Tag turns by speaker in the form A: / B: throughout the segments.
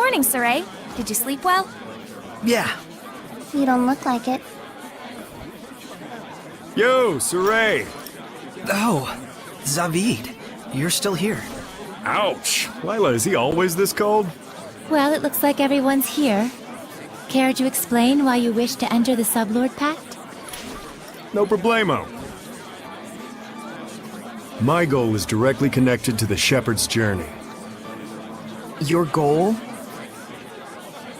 A: morning, Saray. Did you sleep well?
B: Yeah.
C: You don't look like it.
D: Yo, Saray!
B: Oh, Zaveid, you're still here.
D: Ouch! Lila, is he always this cold?
E: Well, it looks like everyone's here. Care to explain why you wish to enter the Sublord Pact?
D: No problemo. My goal is directly connected to the Shepherd's journey.
F: Your goal?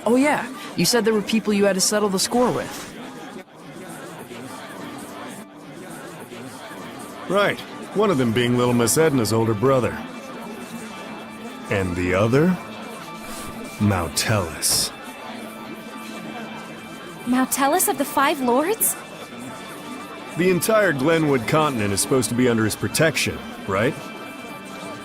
F: Oh yeah, you said there were people you had to settle the score with.
D: Right. One of them being little Miss Edna's older brother. And the other? Mautellus.
A: Mautellus of the Five Lords?
D: The entire Glenwood continent is supposed to be under his protection, right?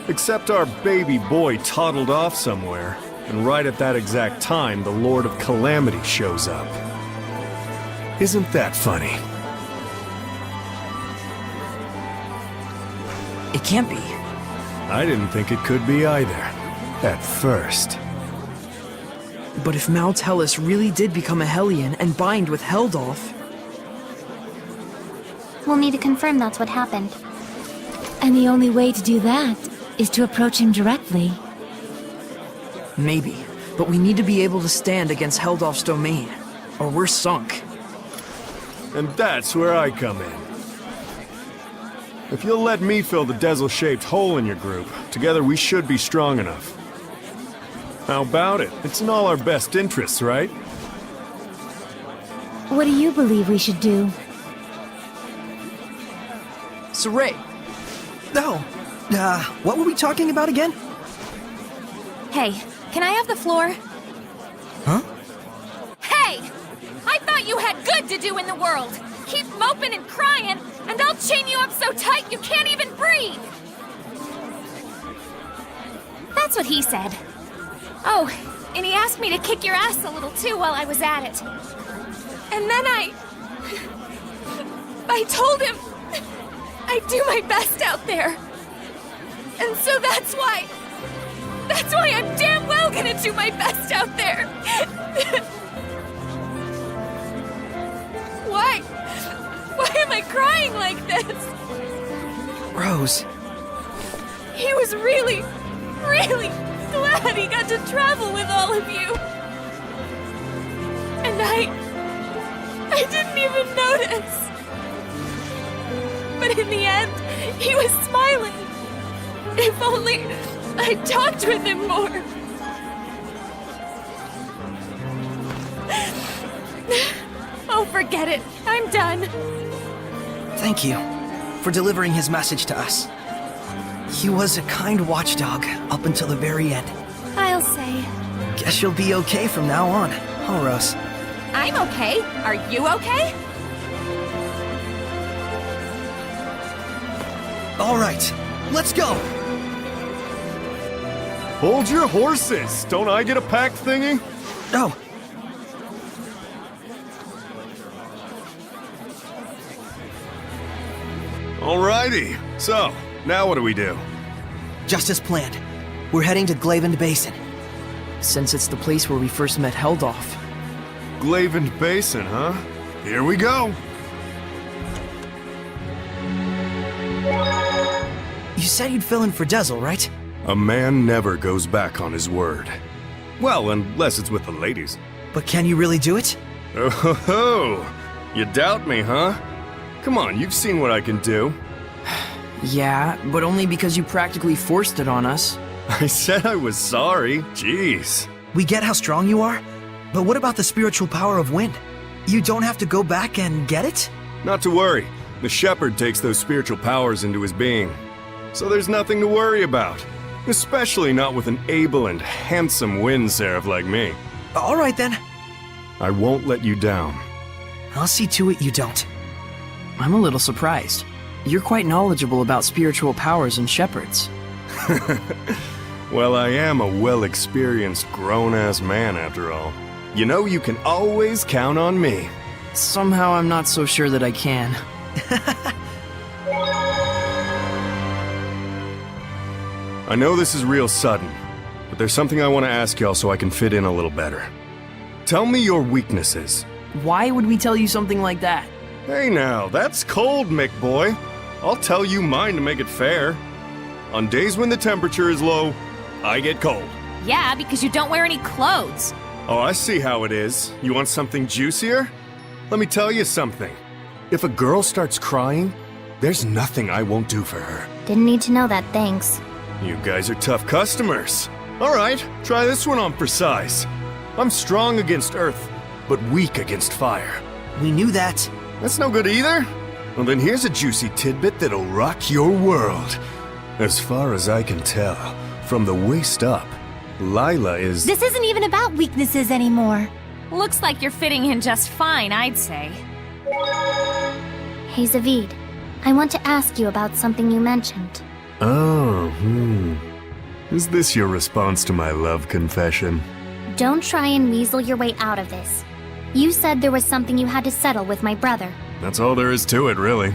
D: Except our baby boy toddled off somewhere, and right at that exact time, the Lord of Calamity shows up. Isn't that funny?
F: It can't be.
D: I didn't think it could be either. At first.
F: But if Mautellus really did become a Hellion and bind with Heldolf...
C: We'll need to confirm that's what happened.
E: And the only way to do that is to approach him directly.
F: Maybe. But we need to be able to stand against Heldolf's domain, or we're sunk.
D: And that's where I come in. If you'll let me fill the Dezel-shaped hole in your group, together we should be strong enough. How about it? It's in all our best interests, right?
E: What do you believe we should do?
F: Saray,
B: No. What were we talking about again?
A: Hey, can I have the floor?
B: Huh?
A: Hey! I thought you had good to do in the world! Keep moping and crying, and I'll chain you up so tight you can't even breathe! That's what he said. Oh, and he asked me to kick your ass a little too while I was at it. And then I told him I'd do my best out there. And so that's why I'm damn well gonna do my best out there. Why? Why am I crying like this?
B: Rose.
A: He was really glad he got to travel with all of you. And I didn't even notice. But in the end, he was smiling. If only I talked with him more. Oh, forget it. I'm done.
B: Thank you for delivering his message to us. He was a kind watchdog up until the very end.
A: I'll say.
B: Guess you'll be okay from now on, huh, Rose?
A: I'm okay. Are you okay?
B: All right, let's go!
D: Hold your horses! Don't I get a pack thingy?
B: Oh,
D: Alrighty. So, now what do we do?
B: just as planned. We're heading to Glavend Basin.
F: since it's the place where we first met Heldolf.
D: Glavend Basin, huh? Here we go!
B: You said you'd fill in for Dezel, right?
D: A man never goes back on his word. Well, unless it's with the ladies.
B: But can you really do it?
D: Oh ho ho! You doubt me, huh? Come on, you've seen what I can do.
F: Yeah, but only because you practically forced it on us.
D: I said I was sorry. Jeez.
B: We get how strong you are, but what about the spiritual power of wind? You don't have to go back and get it?
D: Not to worry. The shepherd takes those spiritual powers into his being. So there's nothing to worry about. Especially not with an able and handsome wind seraph like me.
B: All right then.
D: I won't let you down.
B: I'll see to it you don't.
F: I'm a little surprised. You're quite knowledgeable about spiritual powers and shepherds.
D: Well, I am a well-experienced grown-ass man after all. You know you can always count on me.
F: Somehow I'm not so sure that I can.
D: I know this is real sudden, but there's something I want to ask y'all so I can fit in a little better. Tell me your weaknesses.
F: Why would we tell you something like that?
D: Hey now, that's cold, Mick boy. I'll tell you mine to make it fair. On days when the temperature is low, I get cold.
A: Yeah, because you don't wear any clothes.
D: Oh, I see how it is. You want something juicier? Let me tell you something. If a girl starts crying, there's nothing I won't do for her.
C: Didn't need to know that, thanks.
D: You guys are tough customers. All right, try this one on for size. I'm strong against earth, but weak against fire.
B: We knew that.
D: That's no good either. Well, then here's a juicy tidbit that'll rock your world. As far as I can tell, from the waist up, Lila is...
E: This isn't even about weaknesses anymore.
A: Looks like you're fitting in just fine, I'd say.
C: Hey, Zaveid. I want to ask you about something you mentioned.
D: Oh, Is this your response to my love confession?
C: Don't try and weasel your way out of this. You said there was something you had to settle with my brother.
D: That's all there is to it, really.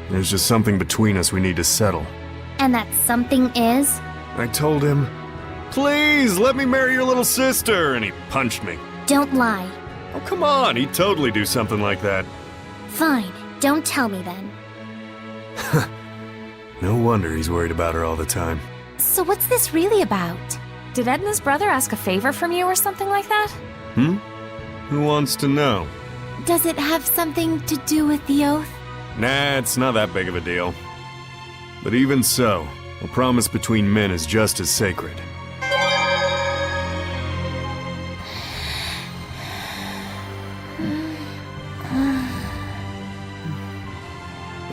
D: There's just something between us we need to settle.
C: And that something is?
D: I told him, please, let me marry your little sister, and he punched me.
C: Don't lie.
D: Oh, come on, he'd totally do something like that.
C: Fine, don't tell me then.
D: No wonder he's worried about her all the time.
E: So what's this really about?
A: Did Edna's brother ask a favor from you or something like that?
D: Who wants to know?
E: Does it have something to do with the oath?
D: Nah, it's not that big of a deal. But even so, a promise between men is just as sacred.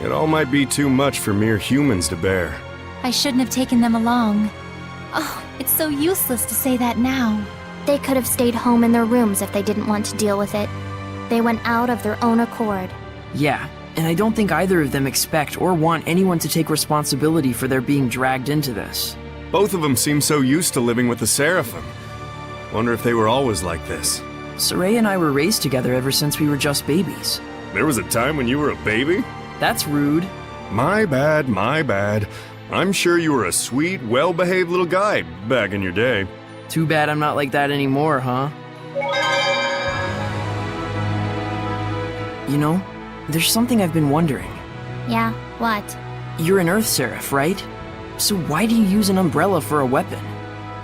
D: It all might be too much for mere humans to bear.
E: I shouldn't have taken them along. Oh, it's so useless to say that now.
C: They could have stayed home in their rooms if they didn't want to deal with it. They went out of their own accord.
F: Yeah, and I don't think either of them expect or want anyone to take responsibility for their being dragged into this.
D: Both of them seem so used to living with the Seraphim. Wonder if they were always like this.
F: Saray and I were raised together ever since we were just babies.
D: There was a time when you were a baby?
F: That's rude.
D: My bad, my bad. I'm sure you were a sweet, well-behaved little guy back in your day.
F: Too bad I'm not like that anymore, huh? You know, there's something I've been wondering.
C: Yeah, what?
F: You're an Earth Seraph, right? So why do you use an umbrella for a weapon?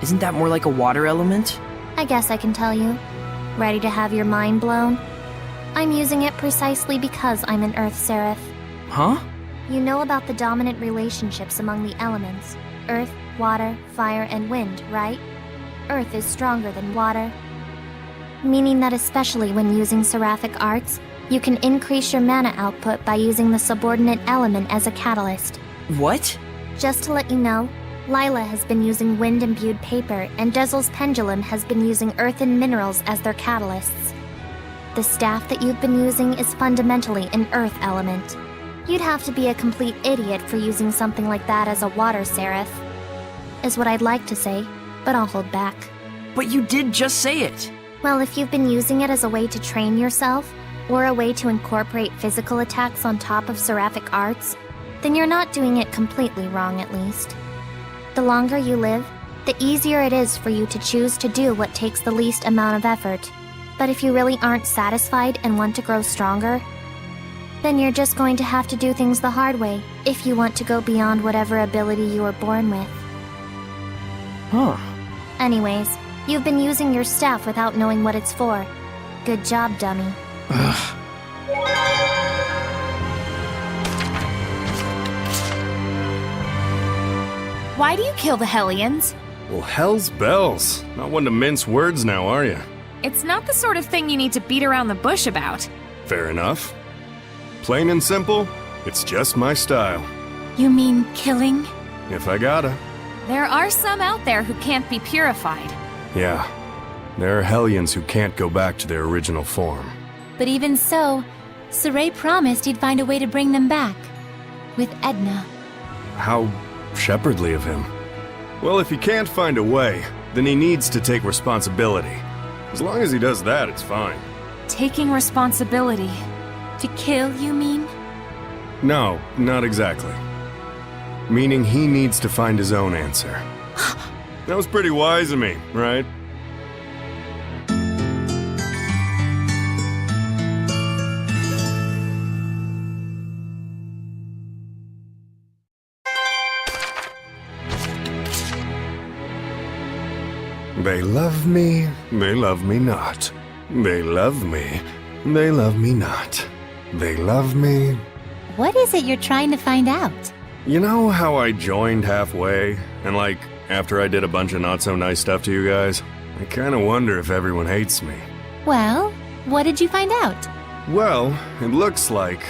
F: Isn't that more like a water element?
C: I guess I can tell you. Ready to have your mind blown? I'm using it precisely because I'm an Earth Seraph.
F: Huh?
C: You know about the dominant relationships among the elements. Earth, water, fire, and wind, right? Earth is stronger than water. Meaning that especially when using seraphic arts, you can increase your mana output by using the subordinate element as a catalyst.
F: What?
C: Just to let you know, Lila has been using wind-imbued paper, and Dezel's pendulum has been using earth and minerals as their catalysts. The staff that you've been using is fundamentally an earth element. You'd have to be a complete idiot for using something like that as a water seraph, is what I'd like to say, but I'll hold back.
F: But you did just say it!
C: Well, if you've been using it as a way to train yourself, or a way to incorporate physical attacks on top of seraphic arts, then you're not doing it completely wrong, at least. The longer you live, the easier it is for you to choose to do what takes the least amount of effort. But if you really aren't satisfied and want to grow stronger, then you're just going to have to do things the hard way if you want to go beyond whatever ability you were born with.
F: Huh.
C: Anyways, you've been using your staff without knowing what it's for. Good job, dummy.
F: Ugh.
A: Why do you kill the Hellions?
D: Well, hell's bells. Not one to mince words now, are you?
A: It's not the sort of thing you need to beat around the bush about.
D: Fair enough. Plain and simple, it's just my style.
E: You mean killing?
D: If I gotta.
A: There are some out there who can't be purified.
D: Yeah. There are Hellions who can't go back to their original form.
E: But even so, Saray promised he'd find a way to bring them back. With Edna.
D: How shepherdly of him. Well, if he can't find a way, then he needs to take responsibility. As long as he does that, it's fine.
A: Taking responsibility.
E: To kill, you mean?
D: No, not exactly. Meaning he needs to find his own answer. That was pretty wise of me, right? They love me not. They love me, they love me not. They love me.
E: What is it you're trying to find out?
D: You know how I joined halfway, and like, after I did a bunch of not-so-nice stuff to you guys? I kinda wonder if everyone hates me.
E: Well, what did you find out?
D: Well, it looks like...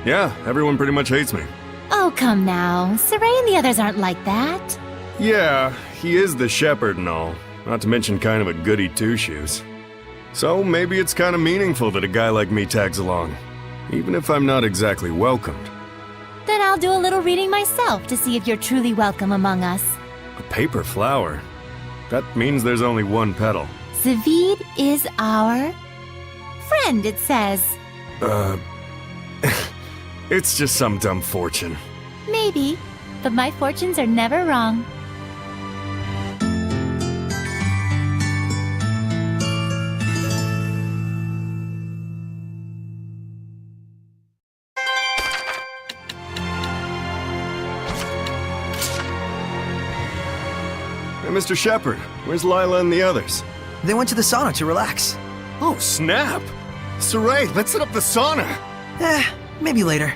D: yeah, everyone pretty much hates me.
E: Oh, come now. Saray and the others aren't like that.
D: Yeah, he is the shepherd and all, not to mention kind of a goody two-shoes. So maybe it's kinda meaningful that a guy like me tags along, even if I'm not exactly welcomed.
E: Then I'll do a little reading myself to see if you're truly welcome among us.
D: A paper flower? That means there's only one petal.
E: Zaveid is our friend, it says.
D: It's just some dumb fortune.
E: Maybe, but my fortunes are never wrong.
D: Hey, Mr. Shepherd, where's Lila and the others?
B: They went to the sauna to relax.
D: Oh, snap! Saray, let's set up the sauna!
B: Maybe later.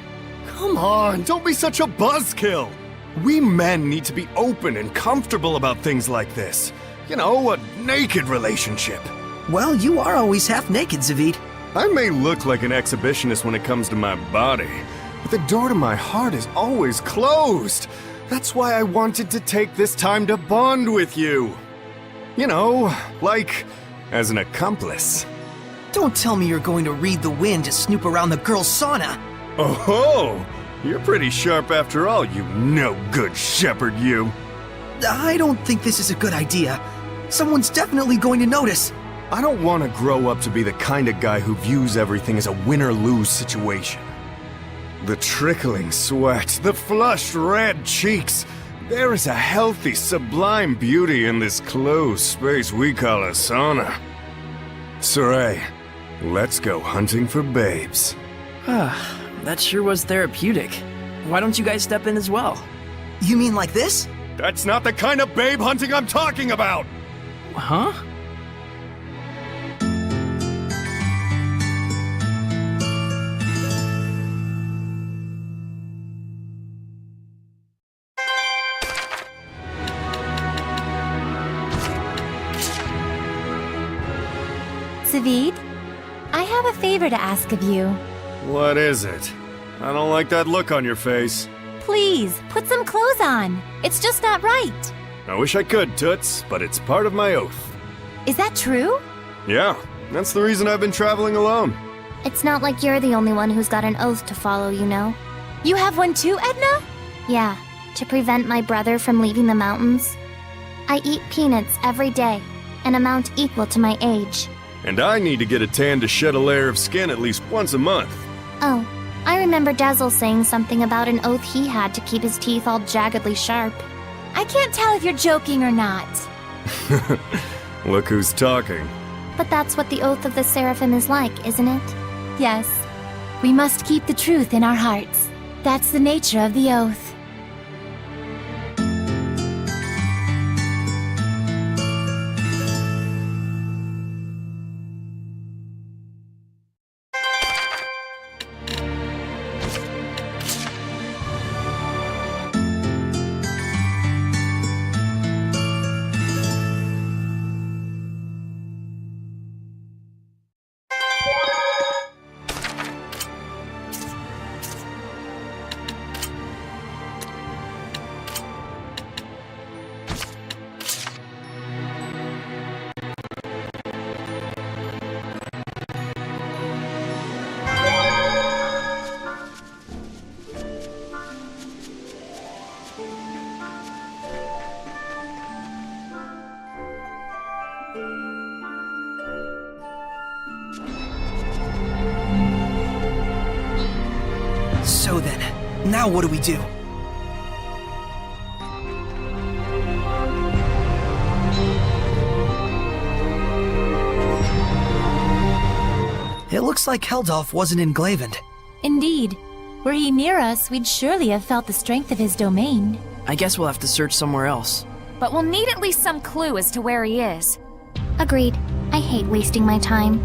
D: Come on, don't be such a buzzkill! We men need to be open and comfortable about things like this. You know, a naked relationship.
B: Well, you are always half naked, Zaveid.
D: I may look like an exhibitionist when it comes to my body, but the door to my heart is always closed. That's why I wanted to take this time to bond with you. You know, like, as an accomplice.
B: Don't tell me you're going to read the wind to snoop around the girls' sauna.
D: Oh-ho! You're pretty sharp after all, you no-good shepherd, you.
B: I don't think this is a good idea. Someone's definitely going to notice.
D: I don't want to grow up to be the kind of guy who views everything as a win-or-lose situation. The trickling sweat, the flushed red cheeks. There is a healthy, sublime beauty in this closed space we call a sauna. Saray, let's go hunting for babes.
F: That sure was therapeutic. Why don't you guys step in as well?
B: You mean like this?
D: That's not the kind of babe hunting I'm talking about!
F: Huh?
E: Zaveid, I have a favor to ask of you.
D: What is it? I don't like that look on your face.
E: Please, put some clothes on. It's just not right.
D: I wish I could, Toots, but it's part of my oath.
E: Is that true?
D: Yeah, that's the reason I've been traveling alone.
C: It's not like you're the only one who's got an oath to follow, you know.
E: You have one too, Edna?
C: Yeah, to prevent my brother from leaving the mountains. I eat peanuts every day, an amount equal to my age.
D: And I need to get a tan to shed a layer of skin at least once a month.
C: Oh, I remember Dazzle saying something about an oath he had to keep his teeth all jaggedly sharp.
E: I can't tell if you're joking or not.
D: Look who's talking.
C: But that's what the oath of the Seraphim is like, isn't it?
E: Yes, we must keep the truth in our hearts. That's the nature of the oath.
B: So then, now what do we do? Looks like Heldolf wasn't in Glaven.
E: Indeed. Were he near us, we'd surely have felt the strength of his domain.
F: I guess we'll have to search somewhere else.
A: But we'll need at least some clue as to where he is.
C: Agreed. I hate wasting my time.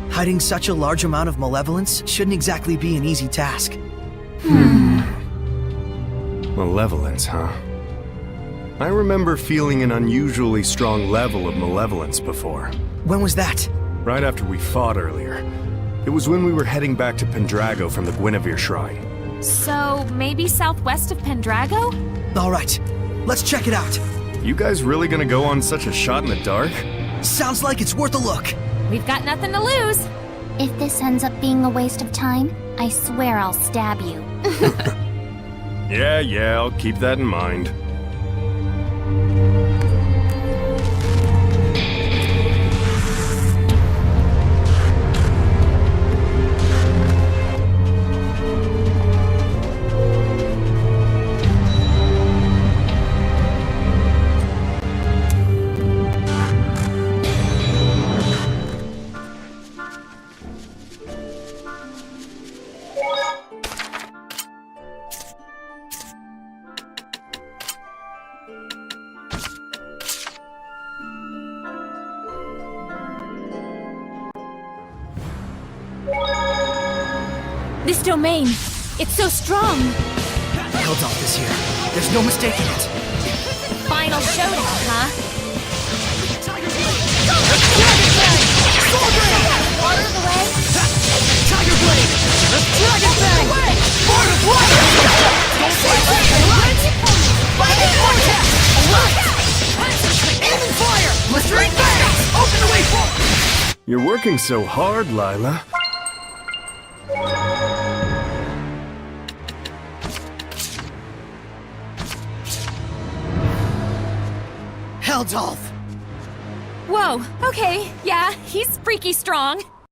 B: Hiding such a large amount of malevolence shouldn't exactly be an easy task.
D: Malevolence, huh? I remember feeling an unusually strong level of malevolence before.
B: When was that?
D: Right after we fought earlier. It was when we were heading back to Pendrago from the Guinevere Shrine.
A: So, maybe southwest of Pendrago?
B: Alright, let's check it out.
D: You guys really gonna go on such a shot in the dark?
B: Sounds like it's worth a look.
A: We've got nothing to lose.
C: If this ends up being a waste of time, I swear I'll stab you.
D: Yeah, I'll keep that in mind.
E: This domain, it's so strong.
B: Heldolf is here. There's no mistaking it.
A: Final showdown, huh? Water the way?
B: Tiger Blade! Dragon Bang! Lord of Water! Don't fight! Aim and fire! Blistering Bang! Open the way forward!
D: You're working so hard, Lila.
B: Heldolf!
A: Whoa, okay, yeah, he's freaky strong.